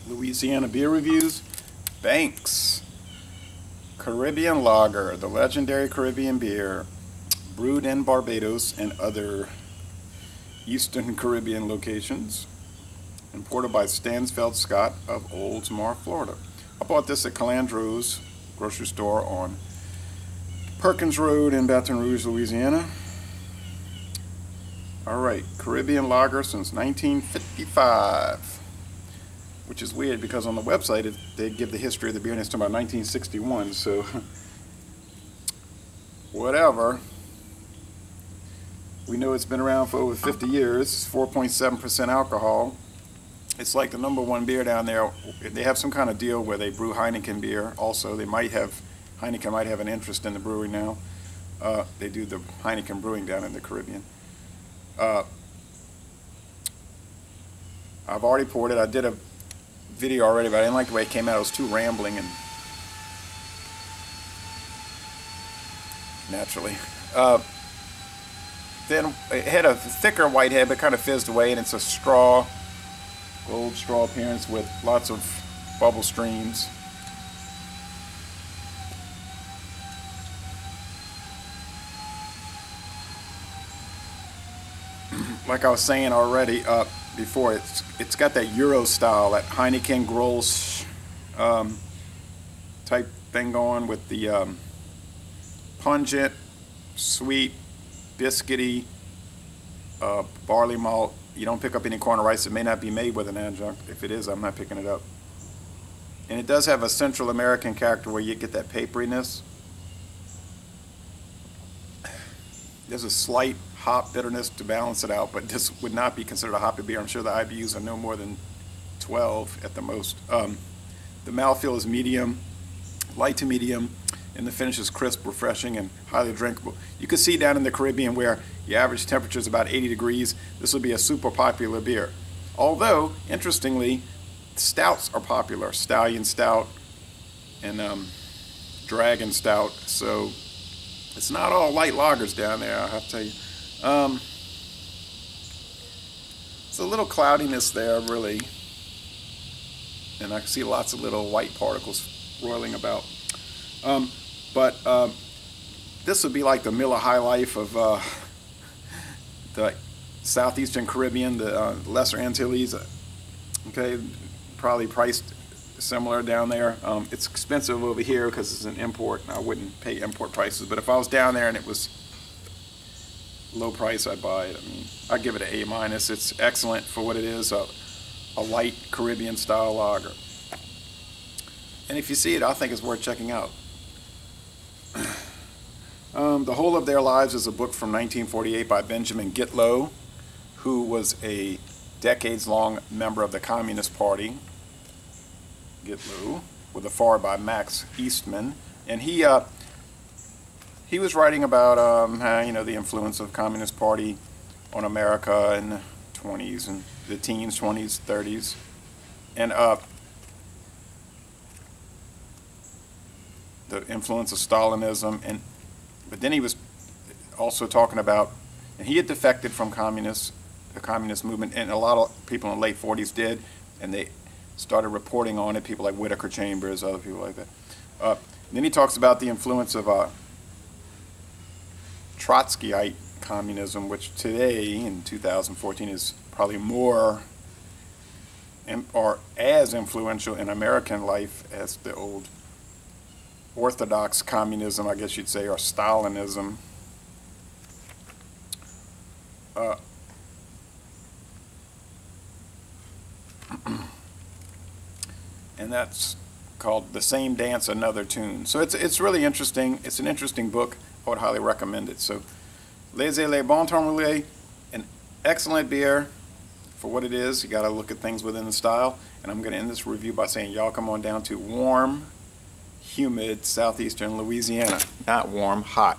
Louisiana beer reviews. Banks Caribbean Lager, the legendary Caribbean beer, brewed in Barbados and other Eastern Caribbean locations, imported by Stansfeld Scott of Oldsmar, Florida. I bought this at Calandro's grocery store on Perkins Road in Baton Rouge, Louisiana. Alright, Caribbean Lager since 1955. Which is weird because on the website they give the history of the beer and it's talking about 1961, so whatever. We know it's been around for over 50 years. 4.7% alcohol. It's like the #1 beer down there. They have some kind of deal where they brew Heineken beer also. Heineken might have an interest in the brewery now. They do the Heineken brewing down in the Caribbean. I've already poured it. I did a video already, but I didn't like the way it came out. It was too rambling and naturally. Then it had a thicker white head, but kind of fizzed away, and it's a straw, gold straw appearance with lots of bubble streams. Like I was saying already before, it's got that Euro style, that Heineken Grolsch type thing going with the pungent, sweet, biscuity barley malt. You don't pick up any corn or rice. It may not be made with an adjunct. If it is, I'm not picking it up. And it does have a Central American character where you get that paperiness. There's a slight hop bitterness to balance it out, but this would not be considered a hoppy beer. I'm sure the IBUs are no more than 12 at the most. The mouthfeel is medium, light to medium, and the finish is crisp, refreshing, and highly drinkable. You can see down in the Caribbean where the average temperature is about 80 degrees, this would be a super popular beer. Although, interestingly, stouts are popular. Stallion Stout and Dragon Stout. So it's not all light lagers down there, I have to tell you. It's a little cloudiness there, really. And I can see lots of little white particles roiling about. But this would be like the Miller High Life of the southeastern Caribbean, the Lesser Antilles. Okay, probably priced similar down there. It's expensive over here because it's an import. I wouldn't pay import prices, but if I was down there and it was low price, I'd buy it. I mean, I'd give it an A-. It's excellent for what it is, a light Caribbean style lager. And if you see it, I think it's worth checking out. The Whole of Their Lives is a book from 1948 by Benjamin Gitlow, who was a decades-long member of the Communist Party. Gitlow, with a foreword by Max Eastman, and he was writing about you know, the influence of the Communist Party on America in the 20s and the teens, 20s, 30s, and the influence of Stalinism. And but then he was also talking about, and he had defected from the communist movement, and a lot of people in the late 40s did, and they started reporting on it, people like Whittaker Chambers, other people like that. Then he talks about the influence of Trotskyite communism, which today, in 2014, is probably more or as influential in American life as the old Orthodox communism, I guess you'd say, or Stalinism. And that's called The Same Dance, Another Tune. So it's really interesting. It's an interesting book. I would highly recommend it. So, Les Bon Temps Roulé, an excellent beer for what it is. You got to look at things within the style. And I'm going to end this review by saying, y'all come on down to warm, humid southeastern Louisiana. Not warm, hot.